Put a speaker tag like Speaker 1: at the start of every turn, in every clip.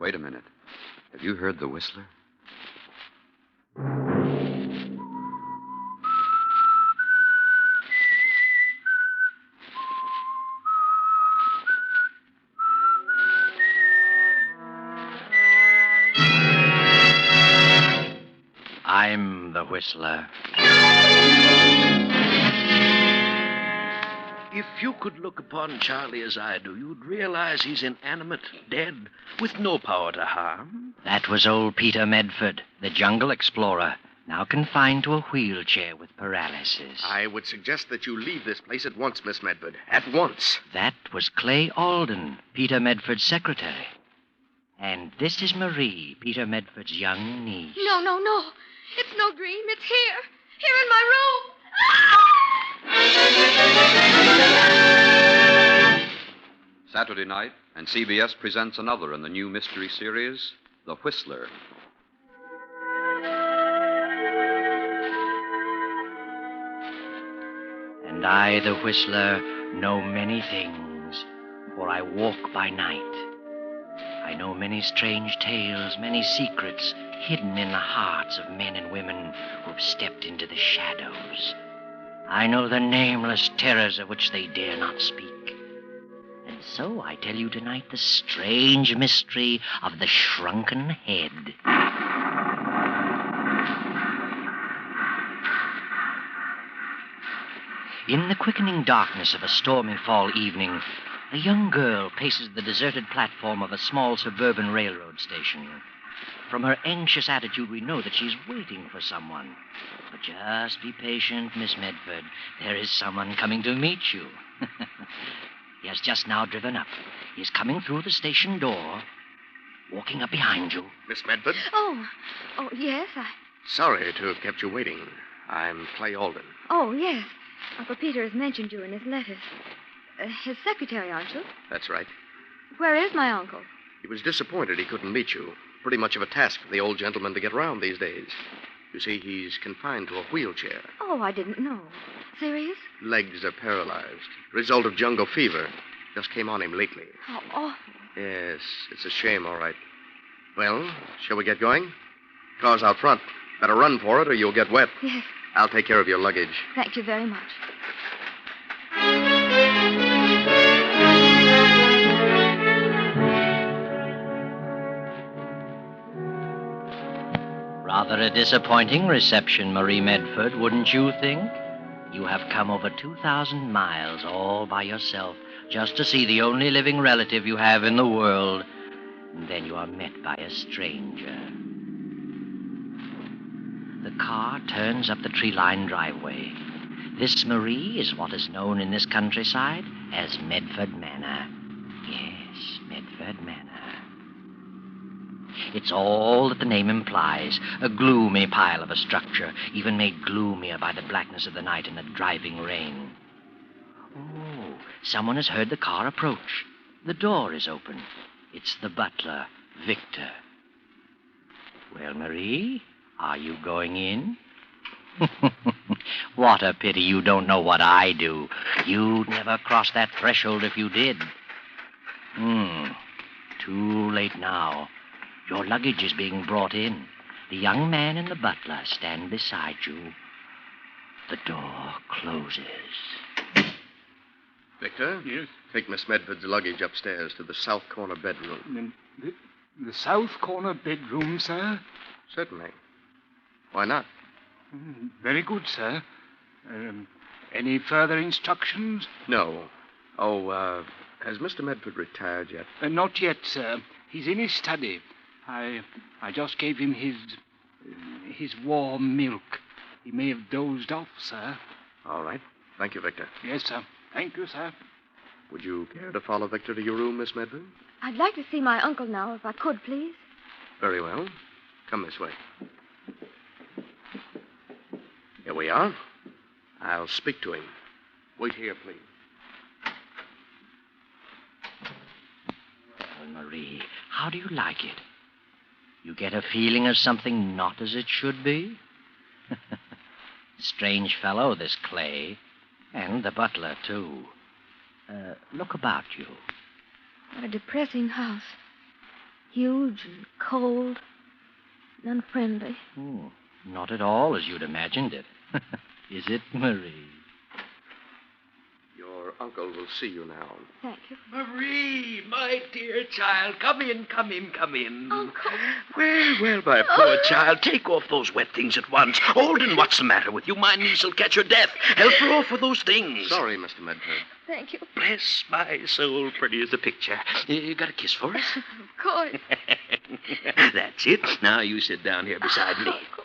Speaker 1: Wait a minute. Have you heard the whistler?
Speaker 2: I'm the whistler.
Speaker 3: If you could look upon Charlie as I do, you'd realize he's inanimate, dead, with no power to harm.
Speaker 2: That was old Peter Medford, the jungle explorer, now confined to a wheelchair with paralysis.
Speaker 4: I would suggest that you leave this place at once, Miss Medford. At once.
Speaker 2: That was Clay Alden, Peter Medford's secretary. And this is Marie, Peter Medford's young niece.
Speaker 5: No. It's no dream. It's here. Here in my room.
Speaker 1: Saturday night, and CBS presents another in the new mystery series, The Whistler.
Speaker 2: And I, the whistler, know many things, for I walk by night. I know many strange tales, many secrets hidden in the hearts of men and women who've stepped into the shadows. I know the nameless terrors of which they dare not speak. And so I tell you tonight the strange mystery of the Shrunken Head. In the quickening darkness of a stormy fall evening, a young girl paces the deserted platform of a small suburban railroad station. From her anxious attitude, we know that she's waiting for someone. But just be patient, Miss Medford. There is someone coming to meet you. He has just now driven up. He is coming through the station door, walking up behind you.
Speaker 4: Miss Medford?
Speaker 5: Oh, yes,
Speaker 4: Sorry to have kept you waiting. I'm Clay Alden.
Speaker 5: Oh, yes. Uncle Peter has mentioned you in his letters. His secretary, aren't you?
Speaker 4: That's right.
Speaker 5: Where is my uncle?
Speaker 4: He was disappointed he couldn't meet you. Pretty much of a task for the old gentleman to get around these days. You see, he's confined to a wheelchair.
Speaker 5: Oh, I didn't know. Serious?
Speaker 4: Legs are paralyzed. Result of jungle fever. Just came on him lately.
Speaker 5: How awful.
Speaker 4: Yes, it's a shame, all right. Well, shall we get going? Car's out front. Better run for it or you'll get wet.
Speaker 5: Yes.
Speaker 4: I'll take care of your luggage.
Speaker 5: Thank you very much.
Speaker 2: Rather a disappointing reception, Marie Medford, wouldn't you think? You have come over 2,000 miles all by yourself just to see the only living relative you have in the world. And then you are met by a stranger. The car turns up the tree-lined driveway. This, Marie, is what is known in this countryside as Medford Manor. Yes, Medford Manor. It's all that the name implies, a gloomy pile of a structure, even made gloomier by the blackness of the night and the driving rain. Oh, someone has heard the car approach. The door is open. It's the butler, Victor. Well, Marie, are you going in? What a pity you don't know what I do. You'd never cross that threshold if you did. Too late now. Your luggage is being brought in. The young man and the butler stand beside you. The door closes.
Speaker 4: Victor?
Speaker 6: Yes?
Speaker 4: Take Miss Medford's luggage upstairs to the south corner bedroom.
Speaker 6: The south corner bedroom, sir?
Speaker 4: Certainly. Why not?
Speaker 6: Very good, sir. Any further instructions?
Speaker 4: No. Oh, has Mr. Medford retired yet?
Speaker 6: Not yet, sir. He's in his study. I just gave him his warm milk. He may have dozed off, sir.
Speaker 4: All right. Thank you, Victor.
Speaker 6: Yes, sir. Thank you, sir.
Speaker 4: Would you care to follow Victor to your room, Miss Medford?
Speaker 5: I'd like to see my uncle now, if I could, please.
Speaker 4: Very well. Come this way. Here we are. I'll speak to him. Wait here, please.
Speaker 2: Well, Marie, how do you like it? You get a feeling of something not as it should be? Strange fellow, this Clay. And the butler, too. Look about you.
Speaker 5: What a depressing house. Huge and cold and unfriendly.
Speaker 2: Oh, not at all as you'd imagined it. Is it, Marie?
Speaker 4: Your uncle will see you now.
Speaker 5: Thank you.
Speaker 3: Marie, my dear child, come in, come in, come in.
Speaker 5: Uncle.
Speaker 3: Well, my poor child, take off those wet things at once. Alden, what's the matter with you? My niece will catch her death. Help her off with those things.
Speaker 4: Sorry, Mr. Medford.
Speaker 5: Thank you.
Speaker 3: Bless my soul, pretty as a picture. You got a kiss for us?
Speaker 5: Of course.
Speaker 3: That's it. Now you sit down here beside me.
Speaker 5: Uncle.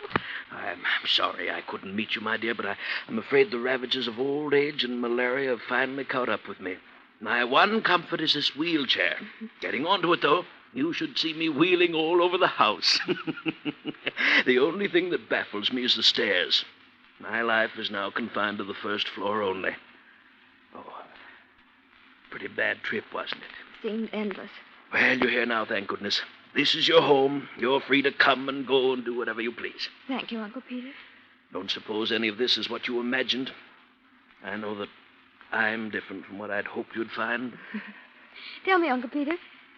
Speaker 3: I'm sorry I couldn't meet you, my dear, but I'm afraid the ravages of old age and malaria have finally caught up with me. My one comfort is this wheelchair. Getting onto it, though, you should see me wheeling all over the house. The only thing that baffles me is the stairs. My life is now confined to the first floor only. Oh, pretty bad trip, wasn't it?
Speaker 5: Seemed endless.
Speaker 3: Well, you're here now, thank goodness. This is your home. You're free to come and go and do whatever you please.
Speaker 5: Thank you, Uncle Peter.
Speaker 3: Don't suppose any of this is what you imagined. I know that I'm different from what I'd hoped you'd find.
Speaker 5: Tell me, Uncle Peter,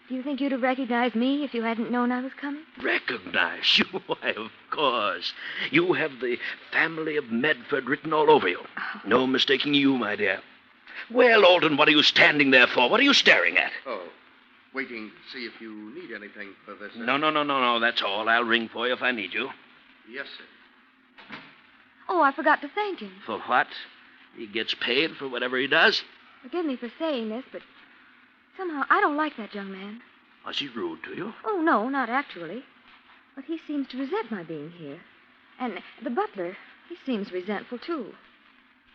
Speaker 5: do you think you'd have recognized me if you hadn't known I was coming?
Speaker 3: Recognize you? Why, of course. You have the family of Medford written all over you. No mistaking you, my dear. Well, Alden, what are you standing there for? What are you staring at?
Speaker 4: Oh, waiting to see if you need anything for this.
Speaker 3: No, that's all. I'll ring for you if I need you.
Speaker 4: Yes, sir.
Speaker 5: Oh, I forgot to thank him.
Speaker 3: For what? He gets paid for whatever he does?
Speaker 5: Forgive me for saying this, but somehow I don't like that young man.
Speaker 3: Was he rude to you?
Speaker 5: Oh, no, not actually. But he seems to resent my being here. And the butler, he seems resentful, too.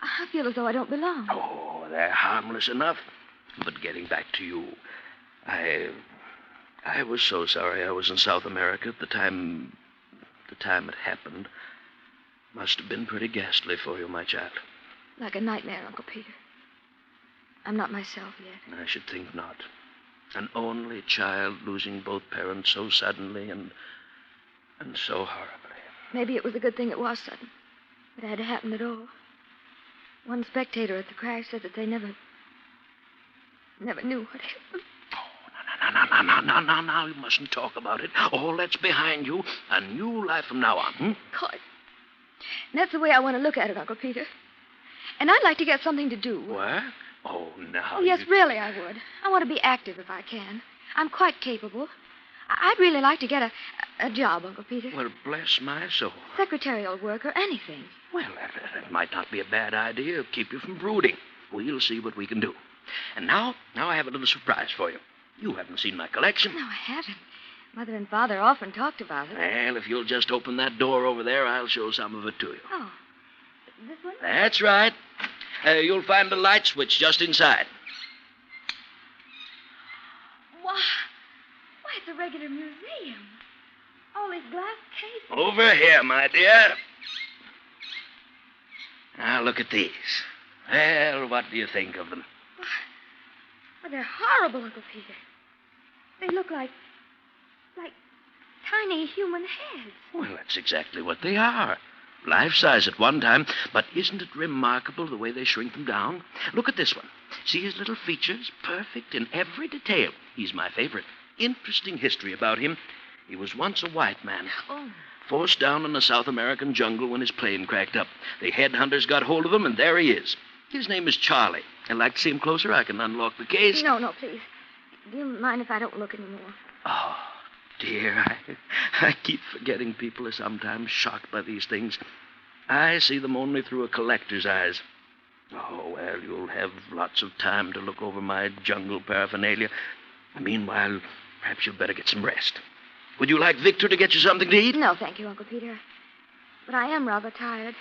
Speaker 5: I feel as though I don't belong.
Speaker 3: Oh, they're harmless enough. But getting back to you, I was so sorry I was in South America at the time it happened. Must have been pretty ghastly for you, my child.
Speaker 5: Like a nightmare, Uncle Peter. I'm not myself yet.
Speaker 3: I should think not. An only child losing both parents so suddenly and so horribly.
Speaker 5: Maybe it was a good thing it was sudden. It had to happen at all. One spectator at the crash said that they never knew what happened.
Speaker 3: Now, you mustn't talk about it. All that's behind you. A new life from now on,
Speaker 5: God. That's the way I want to look at it, Uncle Peter. And I'd like to get something to do.
Speaker 3: What? Oh, now.
Speaker 5: Oh, yes, really, I would. I want to be active if I can. I'm quite capable. I'd really like to get a job, Uncle Peter.
Speaker 3: Well, bless my soul.
Speaker 5: Secretarial work or anything.
Speaker 3: Well, that might not be a bad idea. Keep you from brooding. We'll see what we can do. And now I have a little surprise for you. You haven't seen my collection.
Speaker 5: No, I haven't. Mother and Father often talked about it.
Speaker 3: Well, if you'll just open that door over there, I'll show some of it to you.
Speaker 5: Oh, this one?
Speaker 3: That's right. You'll find the light switch just inside.
Speaker 5: Why, it's a regular museum. All these glass cases.
Speaker 3: Over here, my dear. Now, look at these. Well, what do you think of them?
Speaker 5: Well, they're horrible, Uncle Peter. They look like tiny human heads.
Speaker 3: Well, that's exactly what they are. Life-size at one time, but isn't it remarkable the way they shrink them down? Look at this one. See his little features? Perfect in every detail. He's my favorite. Interesting history about him. He was once a white man.
Speaker 5: Oh.
Speaker 3: Forced down in the South American jungle when his plane cracked up. The headhunters got hold of him, and there he is. His name is Charlie. I'd like to see him closer. I can unlock the case.
Speaker 5: No, please. Do you mind if I don't look anymore?
Speaker 3: Oh, dear. I keep forgetting people are sometimes shocked by these things. I see them only through a collector's eyes. Oh, well, you'll have lots of time to look over my jungle paraphernalia. Meanwhile, perhaps you'd better get some rest. Would you like Victor to get you something to eat?
Speaker 5: No, thank you, Uncle Peter. But I am rather tired.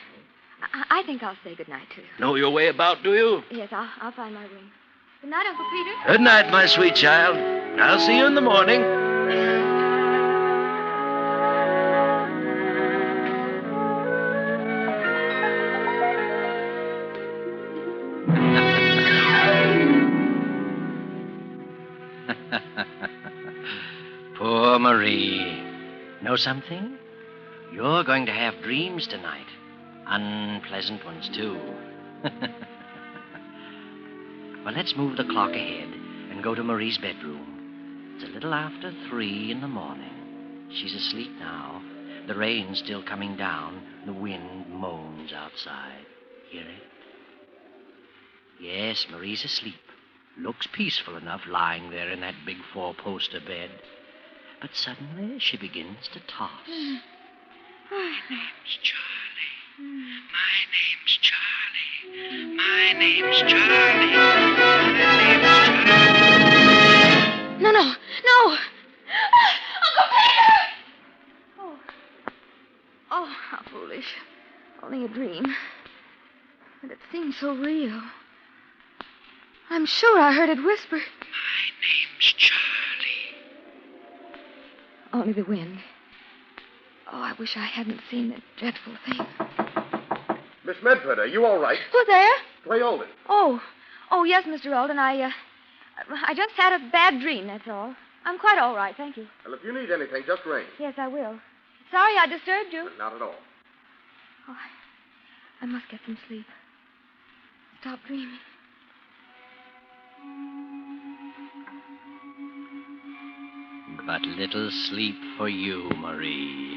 Speaker 5: I think I'll say goodnight to you.
Speaker 3: Know your way about, do you?
Speaker 5: Yes, I'll find my room. Good night, Uncle Peter.
Speaker 3: Good night, my sweet child. I'll see you in the morning.
Speaker 2: Poor Marie. Know something? You're going to have dreams tonight. Unpleasant ones, too. Well, let's move the clock ahead and go to Marie's bedroom. It's a little after 3 in the morning. She's asleep now. The rain's still coming down. The wind moans outside. Hear it? Yes, Marie's asleep. Looks peaceful enough lying there in that big 4-poster bed. But suddenly she begins to toss.
Speaker 5: Oh,
Speaker 2: It's Charlie. My name's Charlie. My name's Charlie. My name's Charlie.
Speaker 5: no, no, no! Uncle Peter! Oh, how foolish. Only a dream. But it seemed so real. I'm sure I heard it whisper.
Speaker 2: My name's Charlie.
Speaker 5: Only the wind. Oh, I wish I hadn't seen that dreadful thing.
Speaker 4: Miss Medford, are you all right?
Speaker 5: Who's there?
Speaker 4: Clay Alden.
Speaker 5: Oh, yes, Mr. Alden. I just had a bad dream, that's all. I'm quite all right, thank you.
Speaker 4: Well, if you need anything, just ring.
Speaker 5: Yes, I will. Sorry I disturbed you.
Speaker 4: Not at all.
Speaker 5: Oh, I must get some sleep. Stop dreaming.
Speaker 2: But little sleep for you, Marie.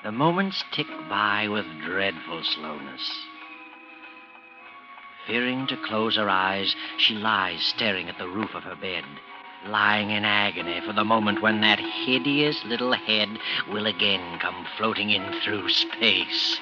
Speaker 2: The moments tick by with dreadful slowness. Fearing to close her eyes, she lies staring at the roof of her bed, lying in agony for the moment when that hideous little head will again come floating in through space.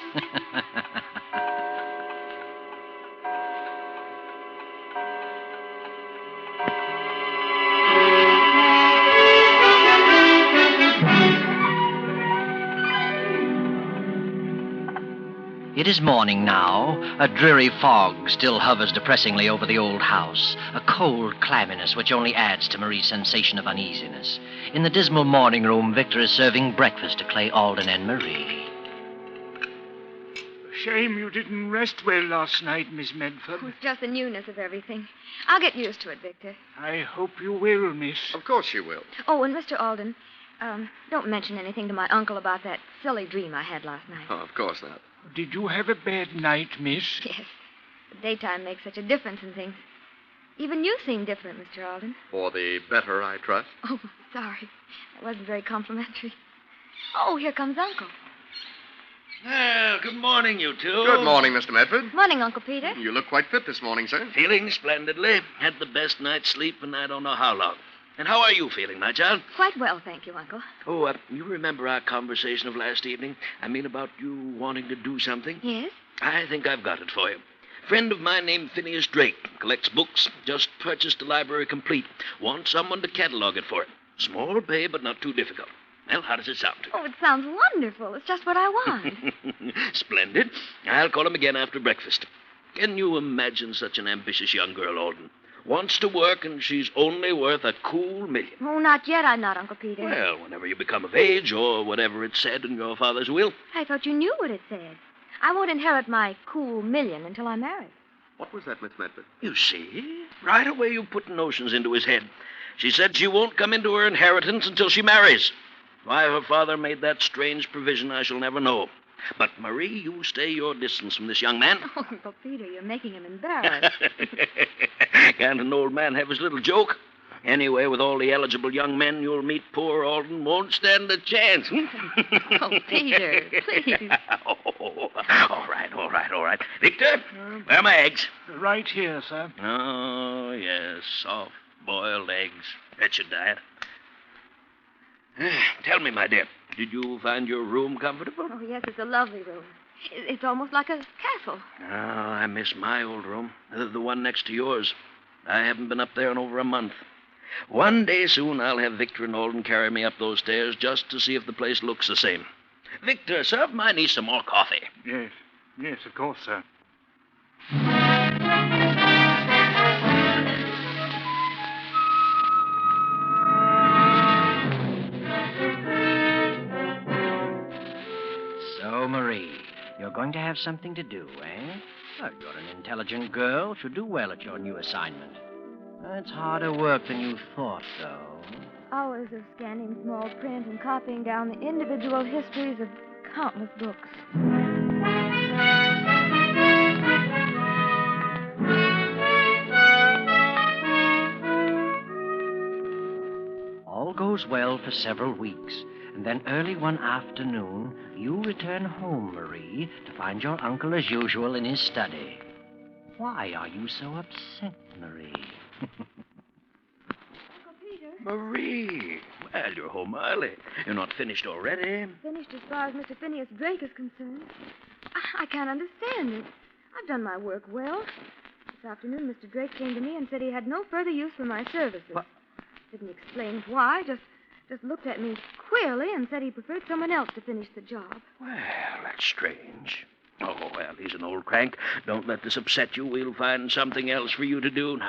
Speaker 2: It is morning now. A dreary fog still hovers depressingly over the old house, a cold clamminess which only adds to Marie's sensation of uneasiness. In the dismal morning room, Victor is serving breakfast to Clay Alden and Marie.
Speaker 6: Shame you didn't rest well last night, Miss Medford.
Speaker 5: It's just the newness of everything. I'll get used to it, Victor.
Speaker 6: I hope you will, miss.
Speaker 4: Of course you will.
Speaker 5: Oh, and Mr. Alden, don't mention anything to my uncle about that silly dream I had last night.
Speaker 4: Oh, of course not.
Speaker 6: Did you have a bad night, miss?
Speaker 5: Yes. The daytime makes such a difference in things. Even you seem different, Mr. Alden.
Speaker 4: For the better, I trust.
Speaker 5: Oh, sorry. That wasn't very complimentary. Oh, here comes Uncle.
Speaker 3: Well, good morning, you two.
Speaker 4: Good morning, Mr. Medford.
Speaker 5: Morning, Uncle Peter.
Speaker 4: You look quite fit this morning, sir.
Speaker 3: Feeling splendidly. Had the best night's sleep in I don't know how long. And how are you feeling, my child?
Speaker 5: Quite well, thank you, Uncle.
Speaker 3: Oh, you remember our conversation of last evening? I mean, about you wanting to do something?
Speaker 5: Yes?
Speaker 3: I think I've got it for you. Friend of mine named Phineas Drake. Collects books. Just purchased a library complete. Wants someone to catalog it for him. Small pay, but not too difficult. Well, how does it sound?
Speaker 5: Oh, it sounds wonderful. It's just what I want.
Speaker 3: Splendid. I'll call him again after breakfast. Can you imagine such an ambitious young girl, Alden? Wants to work, and she's only worth a cool $1 million.
Speaker 5: Oh, not yet, I'm not, Uncle Peter.
Speaker 3: Well, whenever you become of age, or whatever it said in your father's will.
Speaker 5: I thought you knew what it said. I won't inherit my cool $1 million until I'm married.
Speaker 4: What was that, Miss Medford?
Speaker 3: You see? Right away you put notions into his head. She said she won't come into her inheritance until she marries. Why her father made that strange provision, I shall never know. But, Marie, you stay your distance from this young man.
Speaker 5: Oh, Uncle Peter, you're making him embarrassed.
Speaker 3: Can't an old man have his little joke? Anyway, with all the eligible young men you'll meet, poor Alden won't stand a chance.
Speaker 5: Oh, Peter, please.
Speaker 3: Oh, all right. Victor, where are my eggs?
Speaker 6: Right here, sir.
Speaker 3: Oh, yes, soft-boiled eggs. That's your diet. Tell me, my dear, did you find your room comfortable?
Speaker 5: Oh, yes, it's a lovely room. It's almost like a castle.
Speaker 3: Oh, I miss my old room, the one next to yours. I haven't been up there in over a month. One day soon I'll have Victor and Alden carry me up those stairs just to see if the place looks the same. Victor, serve my niece some more coffee.
Speaker 6: Yes, of course, sir.
Speaker 2: So, Marie, you're going to have something to do, eh? Well, you're an intelligent girl. Should do well at your new assignment. It's harder work than you thought, though.
Speaker 5: Hours of scanning small print and copying down the individual histories of countless books.
Speaker 2: goes well for several weeks, and then early one afternoon, you return home, Marie, to find your uncle as usual in his study. Why are you so upset, Marie?
Speaker 5: Uncle Peter.
Speaker 3: Marie! Well, you're home early. You're not finished already.
Speaker 5: Finished as far as Mr. Phineas Drake is concerned. I can't understand it. I've done my work well. This afternoon, Mr. Drake came to me and said he had no further use for my services.
Speaker 3: What?
Speaker 5: Didn't explain why, just looked at me queerly and said he preferred someone else to finish the job.
Speaker 3: Well, that's strange. Oh, well, he's an old crank. Don't let this upset you. We'll find something else for you to do. No,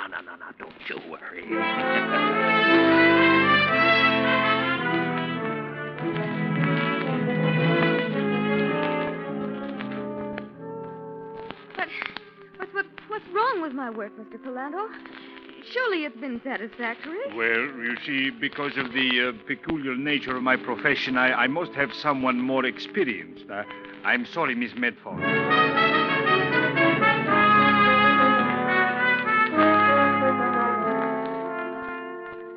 Speaker 3: don't you worry.
Speaker 5: But what's wrong with my work, Mr. Palando? Surely it's been satisfactory.
Speaker 6: Well, you see, because of the peculiar nature of my profession, I must have someone more experienced. I'm sorry, Miss Medford.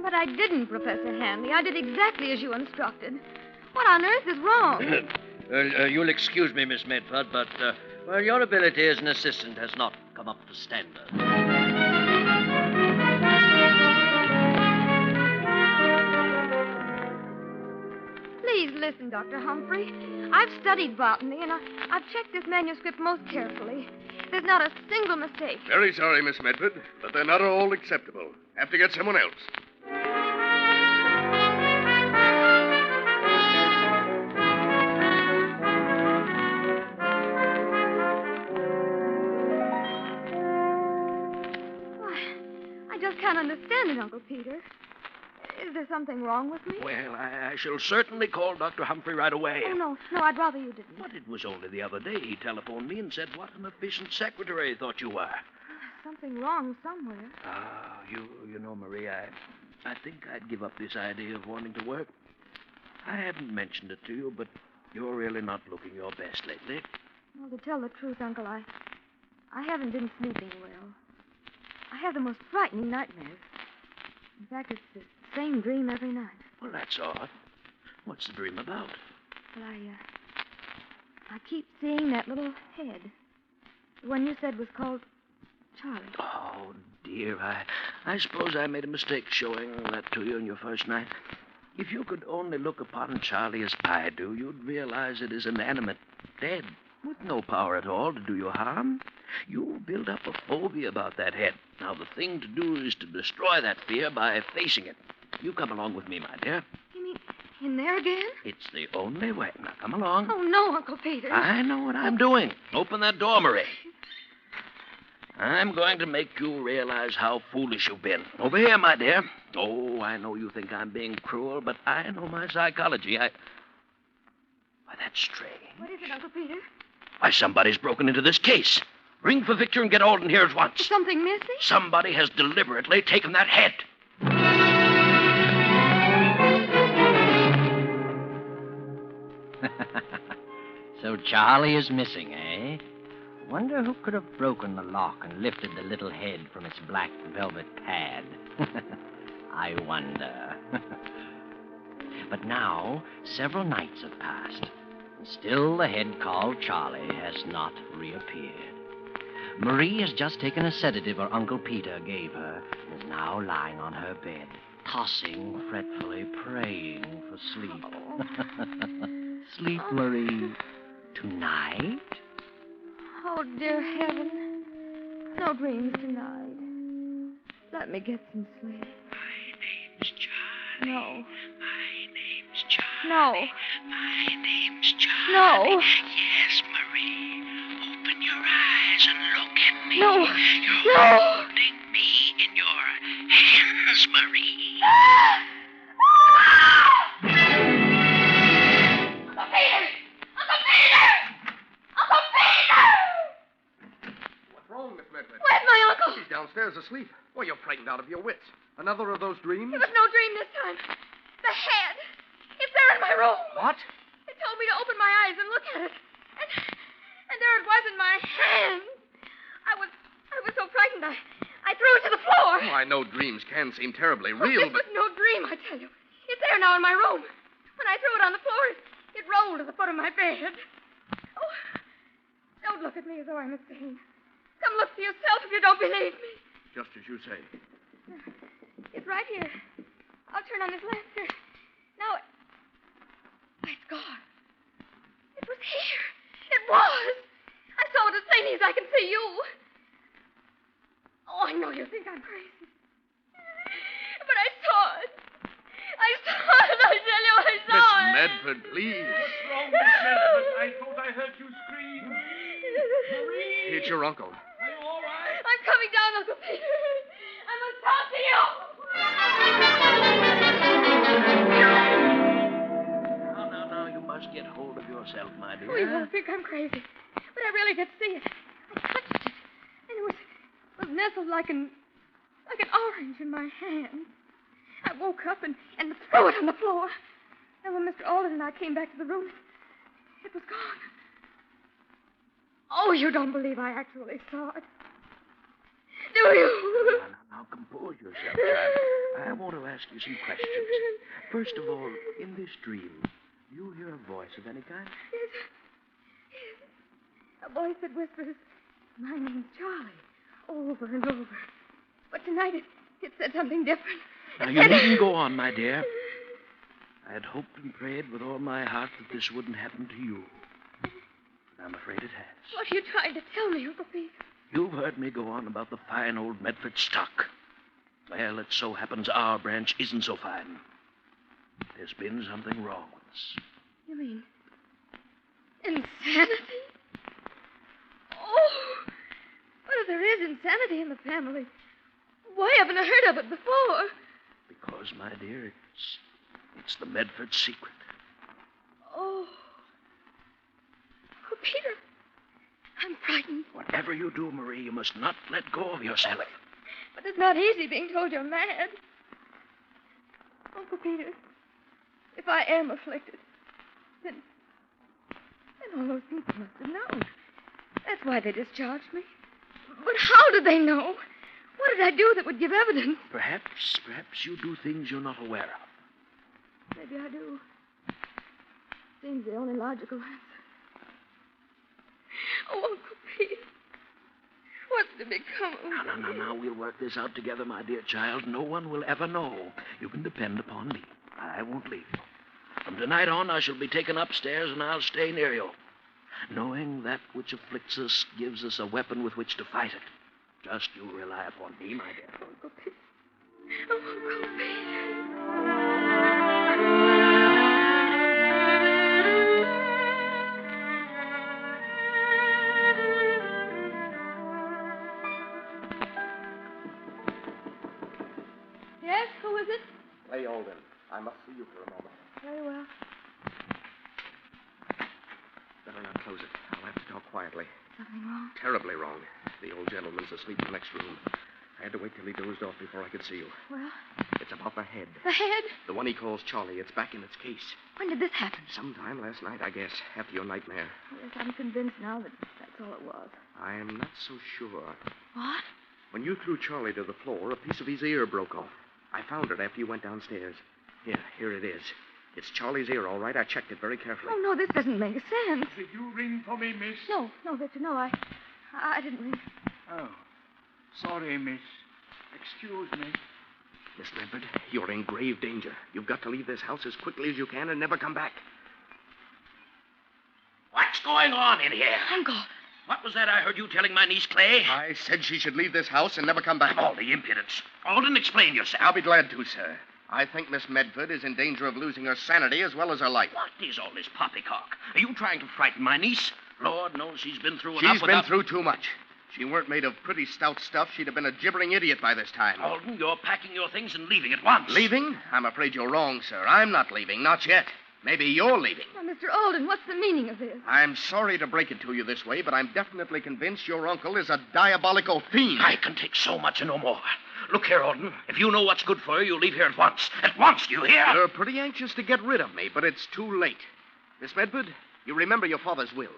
Speaker 5: But I didn't, Professor Hanley. I did exactly as you instructed. What on earth is wrong?
Speaker 2: You'll excuse me, Miss Medford, but, your ability as an assistant has not come up to standard.
Speaker 5: Please listen, Dr. Humphrey. I've studied botany, and I've checked this manuscript most carefully. There's not a single mistake.
Speaker 4: Very sorry, Miss Medford, but they're not all acceptable. Have to get someone else.
Speaker 5: I just can't understand it, Uncle Peter. Is there something wrong with me?
Speaker 3: Well, I shall certainly call Dr. Humphrey right away.
Speaker 5: Oh, no, I'd rather you didn't.
Speaker 3: But it was only the other day he telephoned me and said what an efficient secretary he thought you were.
Speaker 5: Something wrong somewhere.
Speaker 3: Ah, you know, Marie, I think I'd give up this idea of wanting to work. I haven't mentioned it to you, but you're really not looking your best lately.
Speaker 5: Well, to tell the truth, Uncle, I haven't been sleeping well. I have the most frightening nightmares. In fact, it's the same dream every night.
Speaker 3: Well, that's odd. What's the dream about?
Speaker 5: But I keep seeing that little head. The one you said was called Charlie.
Speaker 3: Oh, dear, I suppose I made a mistake showing that to you on your first night. If you could only look upon Charlie as I do, you'd realize it is inanimate, dead, with no power at all to do you harm. You build up a phobia about that head. Now, the thing to do is to destroy that fear by facing it. You come along with me, my dear.
Speaker 5: You mean in there again?
Speaker 3: It's the only way. Now, come along.
Speaker 5: Oh, no, Uncle Peter.
Speaker 3: I know what I'm doing. Open that door, Marie. I'm going to make you realize how foolish you've been. Over here, my dear. Oh, I know you think I'm being cruel, but I know my psychology. Why, that's strange.
Speaker 5: What is it, Uncle Peter?
Speaker 3: Why, somebody's broken into this case. Ring for Victor and get Alden here at once.
Speaker 5: Is something missing?
Speaker 3: Somebody has deliberately taken that head.
Speaker 2: So Charlie is missing, eh? Wonder who could have broken the lock and lifted the little head from its black velvet pad. I wonder. But now, several nights have passed, and still the head called Charlie has not reappeared. Marie has just taken a sedative her Uncle Peter gave her and is now lying on her bed, tossing fretfully, praying for sleep. Sleep, Marie. Tonight?
Speaker 5: Oh, dear heaven. No dreams tonight. Let me get some sleep.
Speaker 7: My name's Charlie.
Speaker 5: No.
Speaker 7: My name's Charlie.
Speaker 5: No.
Speaker 7: My name's Charlie.
Speaker 5: No.
Speaker 7: Yes, Marie. Open your eyes and look at me.
Speaker 5: No.
Speaker 7: You're
Speaker 5: No.
Speaker 7: holding me in your hands, Marie.
Speaker 4: What's wrong, Miss Medford?
Speaker 5: Where's my uncle?
Speaker 4: He's downstairs asleep. Well, you're frightened out of your wits. Another of those dreams?
Speaker 5: It was no dream this time. The head. It's there in my room.
Speaker 4: What?
Speaker 5: It told me to open my eyes and look at it. And there it was in my hand. I was so frightened I threw it to the floor.
Speaker 4: Oh, I know dreams can seem terribly
Speaker 5: Oh,
Speaker 4: real,
Speaker 5: this
Speaker 4: but...
Speaker 5: was no dream, I tell you. It's there now in my room. When I threw it on the floor, it rolled to the foot of my bed. Oh, don't look at me as though I'm insane. Come look for yourself if you don't believe me.
Speaker 4: Just as you say.
Speaker 5: It's right here. I'll turn on this lamp here. Now, it's gone. It was here. It was. I saw it as plainly as I can see you. Oh, I know you think I'm crazy. But I saw it. I saw it. I tell you, I saw it.
Speaker 4: Miss Medford, please.
Speaker 8: What's wrong, Miss Medford? I thought I heard you scream. Marie!
Speaker 4: It's your uncle.
Speaker 8: Are you all right?
Speaker 5: I'm coming down, Uncle Peter. I must talk to you.
Speaker 3: Now, you must get hold of yourself, my dear.
Speaker 5: Oh, you won't think I'm crazy. But I really did see it. I touched it. And it was nestled like an orange in my hand. I woke up and threw it on the floor. And when Mr. Alden and I came back to the room, it was gone. Oh, you don't believe I actually saw it. Do you?
Speaker 3: Now, compose yourself, child. I want to ask you some questions. First of all, in this dream, do you hear a voice of any kind?
Speaker 5: Yes. A voice that whispers, "My name's Charlie," over and over. But tonight it said something different.
Speaker 3: Now, you needn't go on, my dear. I had hoped and prayed with all my heart that this wouldn't happen to you. But I'm afraid it has.
Speaker 5: What are you trying to tell me, Uncle Pete?
Speaker 3: You've heard me go on about the fine old Medford stock. Well, it so happens our branch isn't so fine. There's been something wrong with us.
Speaker 5: You mean insanity? Oh, but if there is insanity in the family, why haven't I heard of it before?
Speaker 3: Because, my dear, it's the Medford secret.
Speaker 5: Oh, Peter, I'm frightened.
Speaker 3: Whatever you do, Marie, you must not let go of yourself.
Speaker 5: But it's not easy being told you're mad. Uncle Peter, if I am afflicted, then all those people must have known. That's why they discharged me. But how did they know? What did I do that would give evidence?
Speaker 3: Perhaps you do things you're not aware of.
Speaker 5: Maybe I do. Seems the only logical answer. Oh, Uncle Pete, what's to become of me?
Speaker 3: Now, we'll work this out together, my dear child. No one will ever know. You can depend upon me. I won't leave you. From tonight on, I shall be taken upstairs, and I'll stay near you. Knowing that which afflicts us gives us a weapon with which to fight it. Just you rely upon me, my dear.
Speaker 5: Uncle Pete. Oh, Uncle Pete. Yes, who is it?
Speaker 4: Clay Alden. I must see you for a moment.
Speaker 5: Very well.
Speaker 4: Better not close it. I'll have to talk quietly.
Speaker 5: Something wrong?
Speaker 4: Terribly wrong. The old gentleman's asleep in the next room. I had to wait till he dozed off before I could see you.
Speaker 5: Well?
Speaker 4: It's about the head.
Speaker 5: The head?
Speaker 4: The one he calls Charlie. It's back in its case.
Speaker 5: When did this happen?
Speaker 4: Sometime last night, I guess, after your nightmare.
Speaker 5: Yes, I'm convinced now that that's all it was.
Speaker 4: I am not so sure.
Speaker 5: What?
Speaker 4: When you threw Charlie to the floor, a piece of his ear broke off. I found it after you went downstairs. Here it is. It's Charlie's ear, all right. I checked it very carefully.
Speaker 5: Oh, no, this doesn't make sense.
Speaker 8: Did you ring for me, miss?
Speaker 5: No, Victor, no, I didn't ring.
Speaker 8: Oh, sorry, miss. Excuse me.
Speaker 4: Miss Medford, you're in grave danger. You've got to leave this house as quickly as you can and never come back.
Speaker 3: What's going on in here?
Speaker 5: Uncle.
Speaker 3: What was that I heard you telling my niece, Clay?
Speaker 4: I said she should leave this house and never come back.
Speaker 3: All the impudence. Alden, explain yourself.
Speaker 4: I'll be glad to, sir. I think Miss Medford is in danger of losing her sanity as well as her life.
Speaker 3: What is all this poppycock? Are you trying to frighten my niece? Lord knows she's been through enough.
Speaker 4: She's been through too much. If she weren't made of pretty stout stuff, she'd have been a gibbering idiot by this time.
Speaker 3: Alden, you're packing your things and leaving at once.
Speaker 4: Leaving? I'm afraid you're wrong, sir. I'm not leaving. Not yet. Maybe you're leaving.
Speaker 5: Now, Mr. Alden, what's the meaning of this?
Speaker 4: I'm sorry to break it to you this way, but I'm definitely convinced your uncle is a diabolical fiend.
Speaker 3: I can take so much and no more. Look here, Alden. If you know what's good for you, you'll leave here at once. At once, do you hear?
Speaker 4: You're pretty anxious to get rid of me, but it's too late. Miss Medford, you remember your father's will.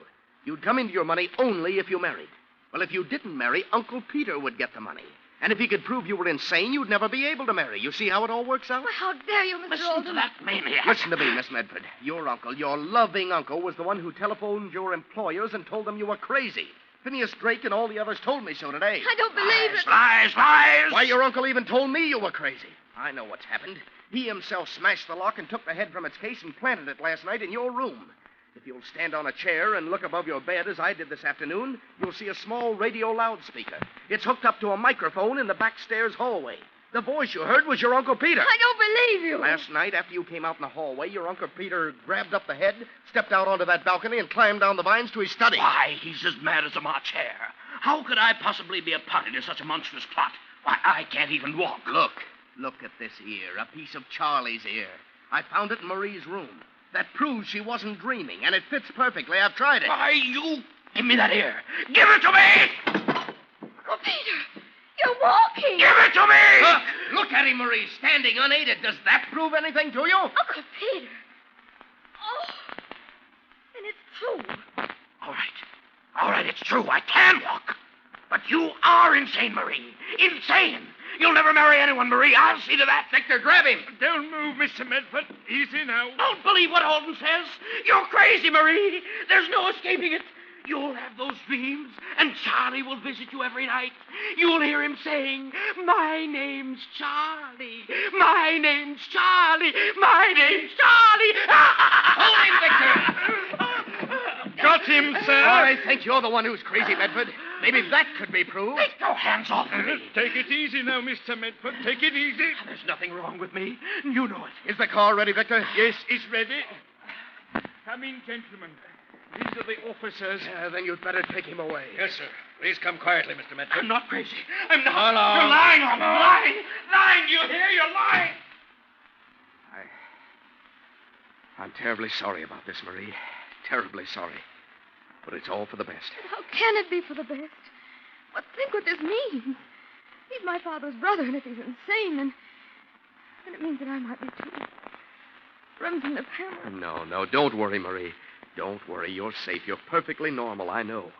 Speaker 4: You'd come into your money only if you married. Well, if you didn't marry, Uncle Peter would get the money. And if he could prove you were insane, you'd never be able to marry. You see how it all works out?
Speaker 5: Why, how dare you, Mr.
Speaker 3: Listen
Speaker 5: Alden?
Speaker 3: to that maniac.
Speaker 4: Listen to me, Miss Medford. Your uncle, your loving uncle, was the one who telephoned your employers and told them you were crazy. Phineas Drake and all the others told me so today.
Speaker 5: I don't believe it.
Speaker 3: Lies!
Speaker 4: Why, your uncle even told me you were crazy. I know what's happened. He himself smashed the lock and took the head from its case and planted it last night in your room. If you'll stand on a chair and look above your bed as I did this afternoon, you'll see a small radio loudspeaker. It's hooked up to a microphone in the back stairs hallway. The voice you heard was your Uncle Peter.
Speaker 5: I don't believe you.
Speaker 4: Last night, after you came out in the hallway, your Uncle Peter grabbed up the head, stepped out onto that balcony, and climbed down the vines to his study.
Speaker 3: Why, he's as mad as a March hare. How could I possibly be a party to such a monstrous plot? Why, I can't even walk.
Speaker 4: Look at this ear, a piece of Charlie's ear. I found it in Marie's room. That proves she wasn't dreaming, and it fits perfectly. I've tried it.
Speaker 3: Why, you... Give me that ear. Give it to me!
Speaker 5: Uncle Peter, you're walking.
Speaker 3: Give it to me!
Speaker 4: Look at him, Marie, standing unaided. Does that prove anything to you?
Speaker 5: Uncle Peter. Oh, and it's true.
Speaker 3: All right, it's true. I can walk. But you are insane, Marie. Insane. You'll never marry anyone, Marie. I'll see to that.
Speaker 4: Victor, grab him.
Speaker 8: Don't move, Mr. Medford. Easy now.
Speaker 3: Don't believe what Alden says. You're crazy, Marie. There's no escaping it. You'll have those dreams, and Charlie will visit you every night. You'll hear him saying, "My name's Charlie. My name's Charlie. My name's Charlie."
Speaker 4: Hold him, Victor.
Speaker 8: Got him, sir.
Speaker 4: I think you're the one who's crazy, Medford. Maybe that could be proved.
Speaker 3: Take your hands off of me.
Speaker 8: Take it easy now, Mr. Medford. Take it easy.
Speaker 3: There's nothing wrong with me. You know it.
Speaker 4: Is the car ready, Victor?
Speaker 8: Yes, it's ready. Come in, gentlemen. These are the officers.
Speaker 4: Then you'd better take him away.
Speaker 9: Yes, sir. Please come quietly, Mr. Medford.
Speaker 3: I'm not crazy. I'm not.
Speaker 9: Hello.
Speaker 3: You're lying on me. Lying. Lying. Do you hear? You're lying.
Speaker 4: I'm terribly sorry about this, Marie. Terribly sorry. But it's all for the best.
Speaker 5: How can it be for the best? But think what this means. He's my father's brother, and if he's insane, then it means that I might be too. Runs in the family.
Speaker 4: No, don't worry, Marie. Don't worry. You're safe. You're perfectly normal, I know.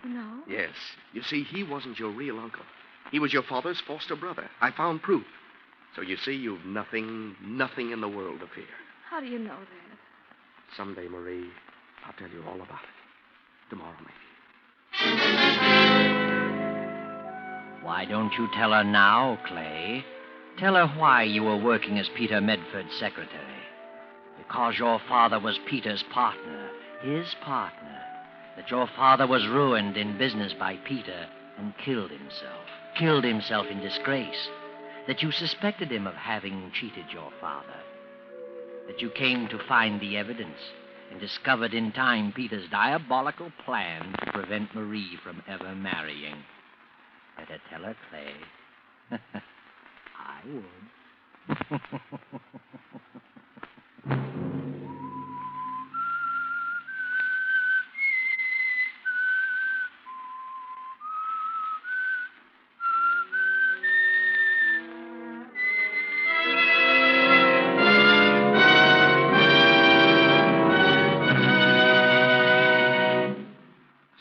Speaker 5: No?
Speaker 4: Yes. You see, he wasn't your real uncle. He was your father's foster brother. I found proof. So you see, you've nothing in the world to fear.
Speaker 5: How do you know that?
Speaker 4: Someday, Marie, I'll tell you all about it. Tomorrow, maybe.
Speaker 2: Why don't you tell her now, Clay? Tell her why you were working as Peter Medford's secretary. Because your father was Peter's partner, his partner. That your father was ruined in business by Peter and killed himself in disgrace. That you suspected him of having cheated your father. That you came to find the evidence and discovered in time Peter's diabolical plan to prevent Marie from ever marrying. Better tell her, Clay. I would.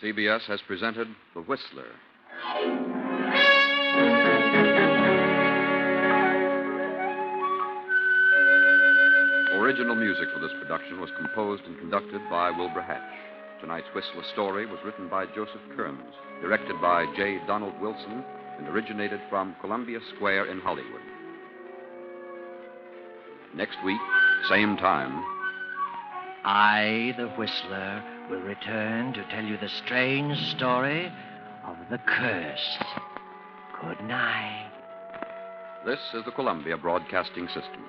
Speaker 1: CBS has presented The Whistler. Original music for this production was composed and conducted by Wilbur Hatch. Tonight's Whistler story was written by Joseph Kearns, directed by J. Donald Wilson, and originated from Columbia Square in Hollywood. Next week, same time,
Speaker 2: I, the Whistler, will return to tell you the strange story of the cursed. Good night.
Speaker 1: this is the Columbia Broadcasting System.